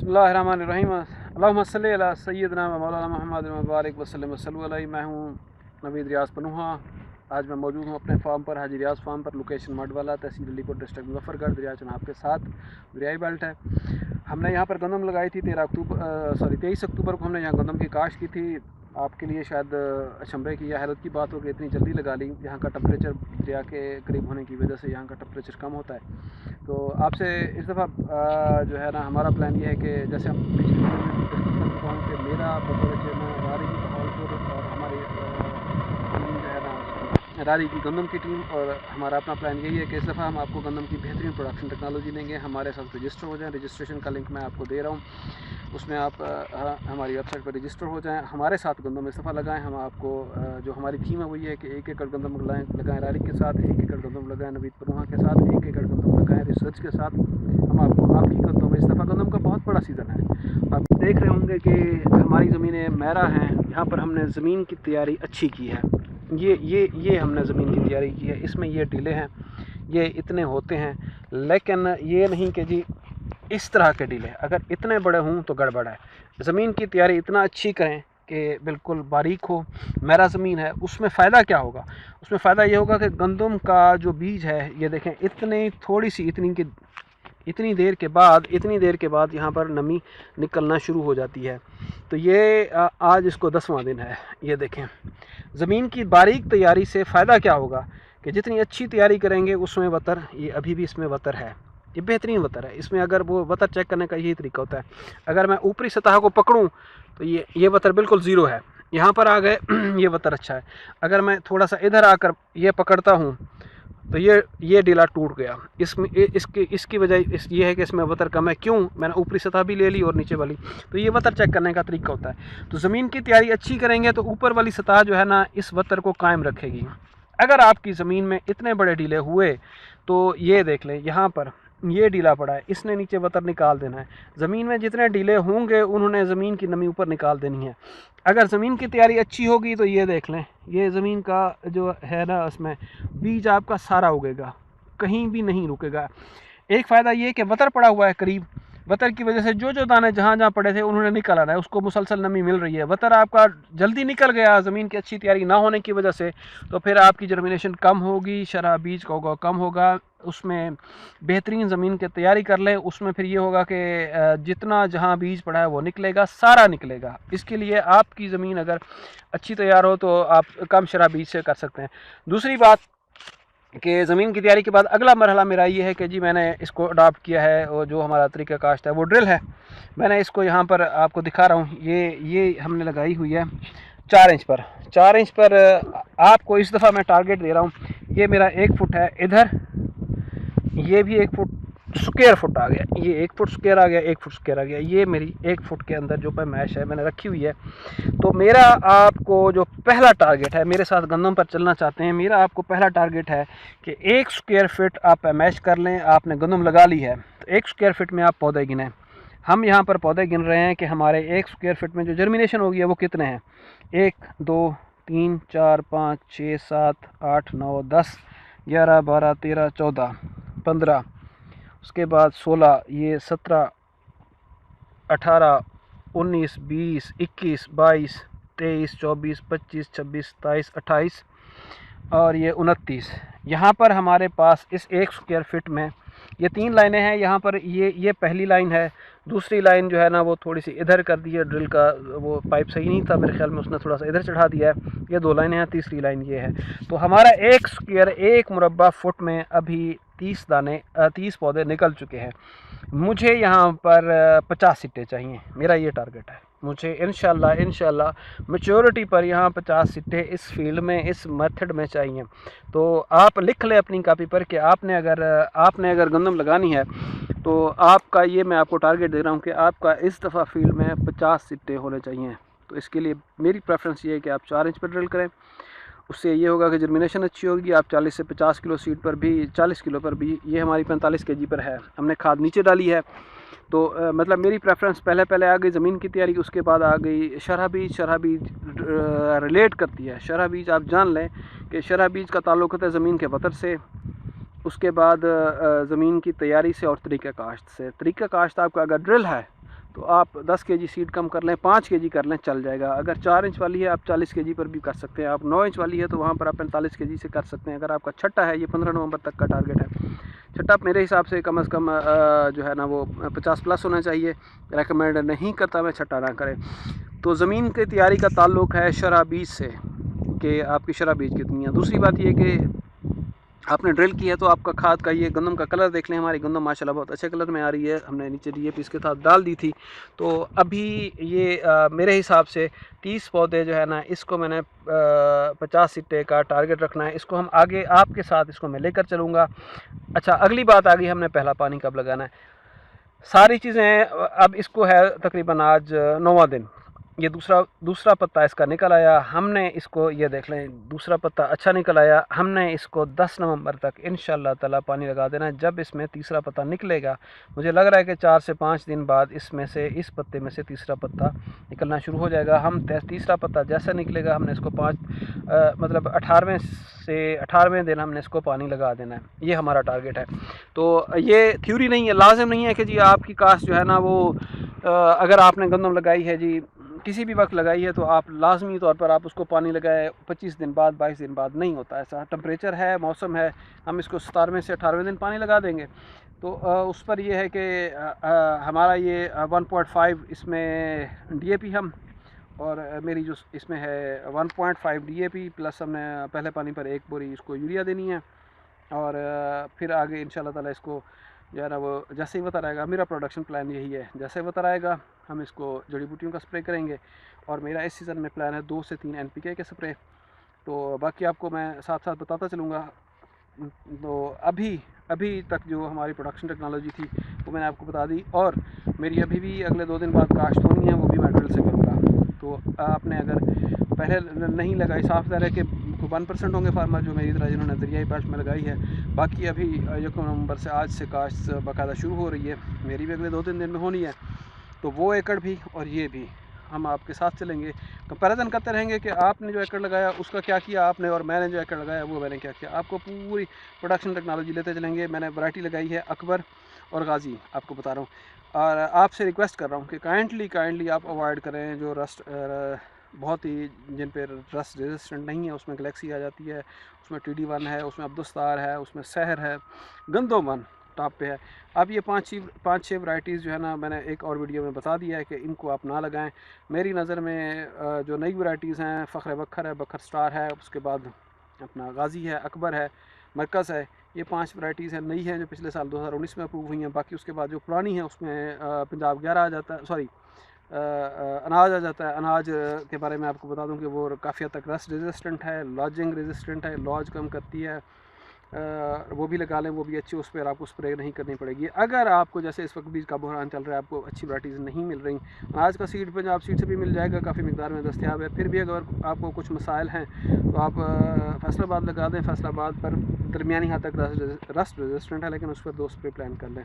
बिस्मिल्लाहिर्रहमानिर्रहीम। अल्लाहुम्मा सल्ली अला सय्यिदना व मौलाना मुहम्मद व बारिक वसल्लम वसल्लम अलैहि। मैं हूँ नवीद रियाज पनुहा। आज मैं मौजूद हूँ अपने फार्म पर, हाजी रियाज फार्म पर, लोकेशन मडवाला, तहसील अलीकोट, डिस्ट्रिक्ट मुजफ्फरगढ़, दरिया चनाब के साथ दरियाई बेल्ट है। हमने यहाँ पर गंदम लगाई थी 23 अक्टूबर को हमने यहाँ गंदम की काश्त की थी। आपके लिए शायद अचंभे की या हैरत की बात हो कि इतनी जल्दी लगा ली। यहाँ का टेम्परेचर दरिया के करीब होने की वजह से यहाँ का टेम्परेचर कम होता है। तो आपसे इस दफ़ा जो है ना, हमारा प्लान ये है कि जैसे हम पिछले वीडियो में डिस्कस कर चुका हूँ कि मेरा बतौर चेयरमैन रारी की बहावलपुर और हमारी टीम जो है ना, रारी की गंदम की टीम, और हमारा अपना प्लान यही है कि इस दफ़ा हम आपको गंदम की बेहतरीन प्रोडक्शन टेक्नोलॉजी देंगे। हमारे साथ रजिस्टर हो जाएं। रजिस्ट्रेशन का लिंक मैं आपको दे रहा हूँ, उसमें आप हमारी वेबसाइट पर रजिस्टर हो जाएं, हमारे साथ गंदम इस दफ़ा लगाएं। हम आपको जो हमारी थीम है वो ये है कि 1 एकड़ गंदम लगाएं रारी के साथ, 1 एकड़ गंदम लगाएं नवीद पनुहा के साथ, 1 एकड़ गंदम लगाएं रिसर्च के साथ। हम आपको आपकी गंदम में इस दफ़ा गंदम का बहुत बड़ा सीज़न है। आप देख रहे होंगे कि हमारी ज़मीनें मैरा हैं। यहाँ पर हमने ज़मीन की तैयारी अच्छी की है। ये हमने ज़मीन की तैयारी की है। इसमें ये टीले हैं, ये इतने होते हैं, लेकिन ये नहीं कि जी इस तरह के डीले अगर इतने बड़े हों तो गड़बड़ है। ज़मीन की तैयारी इतना अच्छी करें कि बिल्कुल बारीक हो। मेरा ज़मीन है, उसमें फ़ायदा क्या होगा? उसमें फ़ायदा ये होगा कि गंदम का जो बीज है, ये देखें इतनी थोड़ी सी इतनी देर के बाद यहाँ पर नमी निकलना शुरू हो जाती है। तो ये आज इसको 10वां दिन है। ये देखें ज़मीन की बारीक तैयारी से फ़ायदा क्या होगा कि जितनी अच्छी तैयारी करेंगे उसमें वतर, ये अभी भी इसमें वतर है, ये बेहतरीन वतर है। इसमें अगर वो वतर चेक करने का यही तरीका होता है। अगर मैं ऊपरी सतह को पकड़ूं तो ये वतर बिल्कुल ज़ीरो है। यहाँ पर आ गए ये वतर अच्छा है। अगर मैं थोड़ा सा इधर आकर ये पकड़ता हूँ तो ये डीला टूट गया। इसकी वजह ये है कि इसमें वतर कम है। क्यों? मैंने ऊपरी सतह भी ले ली और नीचे वाली, तो ये वतर चेक करने का तरीका होता है। तो ज़मीन की तैयारी अच्छी करेंगे तो ऊपर वाली सतह जो है ना, इस वतर को कायम रखेगी। अगर आपकी ज़मीन में इतने बड़े डीले हुए तो ये देख लें, यहाँ पर ये डीला पड़ा है, इसने नीचे वतर निकाल देना है। ज़मीन में जितने डीले होंगे उन्होंने ज़मीन की नमी ऊपर निकाल देनी है। अगर ज़मीन की तैयारी अच्छी होगी तो ये देख लें, ये ज़मीन का जो है ना, उसमें बीज आपका सारा उगेगा, कहीं भी नहीं रुकेगा। एक फ़ायदा ये कि वतर पड़ा हुआ है करीब, वतर की वजह से जो दाने जहाँ पड़े थे उन्होंने निकल आना है, उसको मुसलसल नमी मिल रही है। वतर आपका जल्दी निकल गया ज़मीन की अच्छी तैयारी ना होने की वजह से, तो फिर आपकी जर्मिनेशन कम होगी, शरह बीज का होगा कम होगा। उसमें बेहतरीन ज़मीन की तैयारी कर लें, उसमें फिर ये होगा कि जितना जहाँ बीज पड़ा है वो निकलेगा, सारा निकलेगा। इसके लिए आपकी ज़मीन अगर अच्छी तैयार हो तो आप कम शरह बीज से कर सकते हैं। दूसरी बात कि ज़मीन की तैयारी के बाद अगला मरहला मेरा ये है कि जी मैंने इसको अडॉप्ट किया है, और जो हमारा तरीका काश्त है वो ड्रिल है। मैंने इसको यहाँ पर आपको दिखा रहा हूँ। ये हमने लगाई हुई है 4 इंच पर। 4 इंच पर आपको इस दफ़ा मैं टारगेट दे रहा हूँ। ये मेरा 1 फुट है इधर, ये भी 1 फुट स्क्वायर फुट आ गया, ये 1 फुट स्क्वायर आ गया, 1 फुट स्क्वायर आ गया। ये मेरी 1 फुट के अंदर जो पैमाइश है मैंने रखी हुई है। तो मेरा आपको जो पहला टारगेट है, मेरे साथ गंदम पर चलना चाहते हैं, मेरा आपको पहला टारगेट है कि 1 स्क्वायर फिट आप पैमाइश कर लें। आपने गंदम लगा ली है तो 1 स्क्वायर फिट में आप पौधे गिनें। हम यहाँ पर पौधे गिन रहे हैं कि हमारे 1 स्क्वायर फिट में जो जर्मिनेशन होगी है वो कितने हैं। 1 2 3 4 5 6 7 8 9 10 11 12 13 14 15, उसके बाद 16, ये 17 18 19 20 21 22 23 24 25 26 27 28 और ये 29। यहाँ पर हमारे पास इस 1 स्क्वायर फिट में ये 3 लाइनें हैं। यहाँ पर ये पहली लाइन है। दूसरी लाइन जो है ना वो थोड़ी सी इधर कर दी है, ड्रिल का वो पाइप सही नहीं था मेरे ख्याल में, उसने थोड़ा सा इधर चढ़ा दिया है। ये 2 लाइनें हैं, तीसरी लाइन ये है। तो हमारा 1 स्क्वायर 1 मुरब्बा फुट में अभी 30 पौधे निकल चुके हैं। मुझे यहाँ पर 50 सिट्टे चाहिए, मेरा ये टारगेट है। मुझे इंशाल्लाह मैच्योरिटी पर यहाँ 50 सिट्टे इस फील्ड में, इस मेथड में चाहिए। तो आप लिख लें अपनी कॉपी पर कि आपने अगर गंदम लगानी है तो आपका ये मैं आपको टारगेट दे रहा हूँ कि आपका इस दफ़ा फील्ड में 50 सिट्टे होने चाहिए। तो इसके लिए मेरी प्रेफरेंस ये है कि आप 4 इंच पर ड्रिल करें। उससे ये होगा कि जर्मिनेशन अच्छी होगी। आप 40 से 50 किलो सीड पर भी, 40 किलो पर भी, ये हमारी 45 केजी पर है, हमने खाद नीचे डाली है। तो मतलब मेरी प्रेफरेंस पहले आ गई ज़मीन की तैयारी, उसके बाद आ गई शरह बीज रिलेट करती है। शरह बीज आप जान लें कि शरह बीज का ताल्लुक़ होता है ज़मीन के वतर से, उसके बाद ज़मीन की तैयारी से और तरीक़ा काश्त से। तरीक़ा काश्त आपका अगर ड्रिल है तो आप 10 केजी सीड कम कर लें, 5 केजी कर लें, चल जाएगा। अगर 4 इंच वाली है आप 40 केजी पर भी कर सकते हैं। आप 9 इंच वाली है तो वहाँ पर आप 45 केजी से कर सकते हैं। अगर आपका छठा है, ये 15 नवंबर तक का टारगेट है। छठा मेरे हिसाब से कम से कम जो है ना वो 50 प्लस होना चाहिए। रेकमेंड नहीं करता मैं छठा ना करें। तो ज़मीन की तैयारी का ताल्लुक़ है शरह बीज से, कि आपकी शरह बीज कितनी है। दूसरी बात ये कि आपने ड्रिल की है तो आपका खाद का ये गंदम का कलर देख लें। हमारी गंदम माशाल्लाह बहुत अच्छे कलर में आ रही है। हमने नीचे DAP इसके साथ डाल दी थी। तो अभी ये मेरे हिसाब से 30 पौधे जो है ना, इसको मैंने 50 सिट्टे का टारगेट रखना है। इसको हम आगे आपके साथ इसको मैं लेकर चलूँगा। अच्छा, अगली बात आ गई, हमने पहला पानी कब लगाना है। सारी चीज़ें अब इसको है तकरीबन आज 9वां दिन। ये दूसरा पत्ता इसका निकल आया। हमने इसको, ये देख लें, दूसरा पत्ता अच्छा निकल आया। हमने इसको 10 नवंबर तक इंशाल्लाह ताला पानी लगा देना है। जब इसमें तीसरा पत्ता निकलेगा, मुझे लग रहा है कि 4 से 5 दिन बाद इसमें से, इस पत्ते में से तीसरा पत्ता निकलना शुरू हो जाएगा। हम तीसरा पत्ता जैसा निकलेगा, हमने इसको मतलब 18वें दिन हमने इसको पानी लगा देना है। ये हमारा टारगेट है। तो ये थ्योरी नहीं है, लाजिम नहीं है कि जी आपकी कास्ट जो है ना वो अगर आपने गंदम लगाई है जी, किसी भी वक्त लगाई है, तो आप लाजमी तौर पर आप उसको पानी लगाए 25 दिन बाद, 22 दिन बाद। नहीं होता ऐसा। टेम्परेचर है, मौसम है, हम इसको 17वें से 18वें दिन पानी लगा देंगे। तो उस पर यह है कि हमारा ये 1.5 इसमें DAP हम, और मेरी जो इसमें है 1.5 DAP प्लस हमने पहले पानी पर 1 बोरी इसको यूरिया देनी है। और फिर आगे इंशाल्लाह ताला इसको जो है ना वो जैसे ही बता रहेगा, मेरा प्रोडक्शन प्लान यही है, जैसे बता रहेगा हम इसको जड़ी बूटियों का स्प्रे करेंगे। और मेरा इस सीज़न में प्लान है 2 से 3 NPK के स्प्रे। तो बाकी आपको मैं साथ साथ बताता चलूँगा। तो अभी तक जो हमारी प्रोडक्शन टेक्नोलॉजी थी वो मैंने आपको बता दी। और मेरी अभी भी अगले 2 दिन बाद काश्त होनी है, वो भी मैं ड्रिल से करूँगा। तो आपने अगर पहले नहीं लगाई, साफ ज़ाहिर है कि 1% होंगे फार्मर जो मेरी तरह जिन्होंने दरियाई बेल्ट में लगाई है। बाकी अभी 1 नवंबर से आज से काश्त बाकायदा शुरू हो रही है। मेरी भी अगले 2-3 दिन में होनी है। तो वो एकड़ भी और ये भी हम आपके साथ चलेंगे, कंपैरिजन करते रहेंगे कि आपने जो एकड़ लगाया उसका क्या किया आपने, और मैंने जो एकड़ लगाया वो मैंने क्या किया। आपको पूरी प्रोडक्शन टेक्नोलॉजी लेते चलेंगे। मैंने वैरायटी लगाई है अकबर और गाजी, आपको बता रहा हूँ। और आपसे रिक्वेस्ट कर रहा हूँ कि काइंडली आप अवॉइड करें जो रस्ट, बहुत ही जिन पे रस्ट रेजिस्टेंट नहीं है, उसमें गलेक्सी आ जाती है, उसमें TD1 है, उसमें अब्दुस्तार है, उसमें सहर है, गंदोमन टॉप पे है। अब ये 5-6 वैरायटीज़ जो है ना, मैंने एक और वीडियो में बता दिया है कि इनको आप ना लगाएं। मेरी नज़र में जो नई वैरायटीज़ हैं, फ़ख्र बखर है, बखर स्टार है, उसके बाद अपना गाजी है, अकबर है, मरकज़ है। ये 5 वैरायटीज़ हैं, नई हैं, जो पिछले साल 2019 में अप्रूव हुई हैं। बाकी उसके बाद जो पुरानी है उसमें पंजाब 11 आ जाता है, सॉरी अनाज आ जाता है। अनाज के बारे में आपको बता दूं कि वो काफ़ी हद तक रस्ट रेजिस्टेंट है, लॉजिंग रेजिस्टेंट है, लॉज कम करती है। वो भी लगा लें, वो भी अच्छी, उस पर आपको स्प्रे नहीं करनी पड़ेगी। अगर आपको जैसे इस वक्त बीज का बहरान चल रहा है, आपको अच्छी वैराइटीज़ नहीं मिल रही, अनाज का सीड पंजाब सीड से भी मिल जाएगा, काफ़ी मिकदार में दस्तियाब है। फिर भी अगर आपको कुछ मसाइल हैं तो आप फैसलाबाद लगा दें। फैसलाबाद पर दरमियानी हद तक रस्ट रेजिस्टेंट है, लेकिन उस पर 2 स्प्रे प्लान कर लें।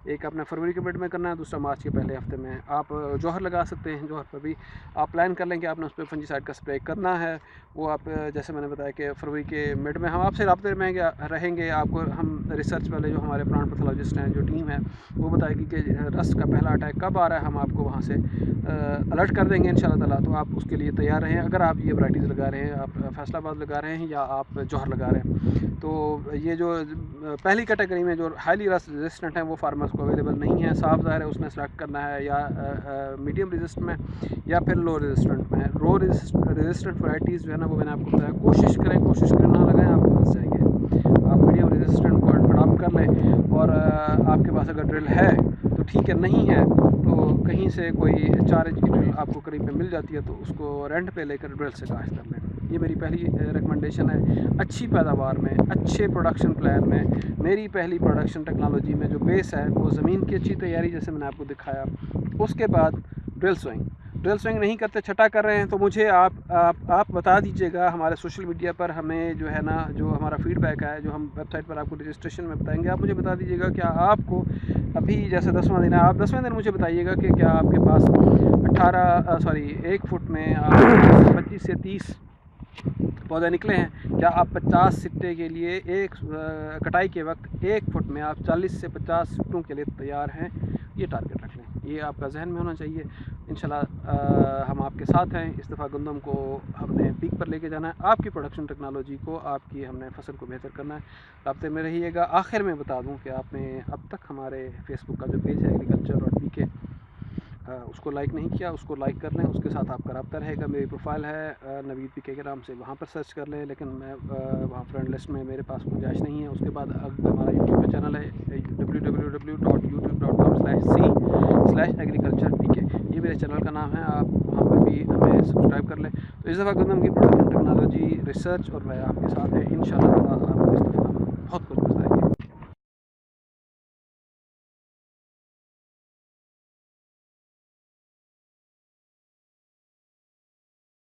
एक आपने फरवरी के मिड में करना है, दूसरा मार्च के पहले हफ्ते में। आप जौहर लगा सकते हैं, जौहर पर भी आप प्लान कर लें कि आपने उस पर फंजीसाइड का स्प्रे करना है। वो आप जैसे मैंने बताया कि फरवरी के मिड में हम आपसे रब्ते में रहेंगे। आपको हम रिसर्च वाले जो हमारे प्लांट पैथोलॉजिस्ट हैं, जो टीम है, वो बताएगी कि रस्ट का पहला अटैक कब आ रहा है। हम आपको वहाँ से अलर्ट कर देंगे इंशाल्लाह ताला। तो आप उसके लिए तैयार रहें। अगर आप ये वैराइटीज़ लगा रहे हैं, आप फैसलाबाद लगा रहे हैं या आप जौहर लगा रहे हैं, तो ये जो पहली कैटेगरी में जो हाईली रस्ट रेजिस्टेंट है वो फार्मर्स को अवेलेबल नहीं है। साफ ज़ाहिर है उसने सेलेक्ट करना है या मीडियम रेजिस्ट में या फिर लो रेजिस्टेंट में। लो रेजिस्टेंट वैराइटीज़ जो है ना, वो मैंने आपको बताया, कोशिश करें ना लगाएं, आप फंस जाएंगे। आप मीडियम रेजिस्टेंट को अडॉप्ट कर लें। और आपके पास अगर ड्रिल है तो ठीक है, नहीं है तो कहीं से कोई 4 इंच की ड्रिल आपको करीब में मिल जाती है, तो उसको रेंट पे लेकर ड्रिल से काश्त कर लें। ये मेरी पहली रिकमेंडेशन है। अच्छी पैदावार में, अच्छे प्रोडक्शन प्लान में, मेरी पहली प्रोडक्शन टेक्नोलॉजी में जो बेस है वो ज़मीन की अच्छी तैयारी, जैसे मैंने आपको दिखाया। उसके बाद ड्रिल स्विंग नहीं करते, छटा कर रहे हैं, तो मुझे आप बता दीजिएगा हमारे सोशल मीडिया पर। हमें जो है ना, जो हमारा फीडबैक है, जो हम वेबसाइट पर आपको रजिस्ट्रेशन में बताएंगे, आप मुझे बता दीजिएगा क्या आपको अभी जैसे 10वां दिन है, आप 10वें दिन मुझे बताइएगा कि क्या आपके पास 1 फुट में 25 से 30 पौधे निकले हैं। क्या आप 50 सिट्टे के लिए एक कटाई के वक्त 1 फुट में आप 40 से 50 सिट्टों के लिए तैयार हैं। ये टारगेट रख लें। ये आपका जहन में होना चाहिए। इंशाल्लाह हम आपके साथ हैं। इस दफ़ा गंदम को हमने पीक पर लेके जाना है, आपकी प्रोडक्शन टेक्नोलॉजी को, आपकी हमने फसल को बेहतर करना है। राब्ते में रहिएगा। आखिर में बता दूं कि आपने अब तक हमारे फेसबुक का जो पेज है एग्रीकल्चर और पीके, उसको लाइक नहीं किया, उसको लाइक कर लें, उसके साथ आपका रब्ता रहेगा। मेरी प्रोफाइल है नवीद पीके के नाम से, वहाँ पर सर्च कर लें, लेकिन मैं वहाँ फ्रेंड लिस्ट में मेरे पास गुंजाइश नहीं है। उसके बाद हमारा यूट्यूब का चैनल है www.youtube.com/c/agriculturepk, ये मेरे चैनल का नाम है। आप वहाँ पर भी हमें सब्सक्राइब कर लें। तो इस दफ़ा गंदम की प्रोडक्शन टेक्नोलॉजी रिसर्च और मैं आपके साथ है। इंशाल्लाह ताला आपको इस दफ़ा बहुत कुछ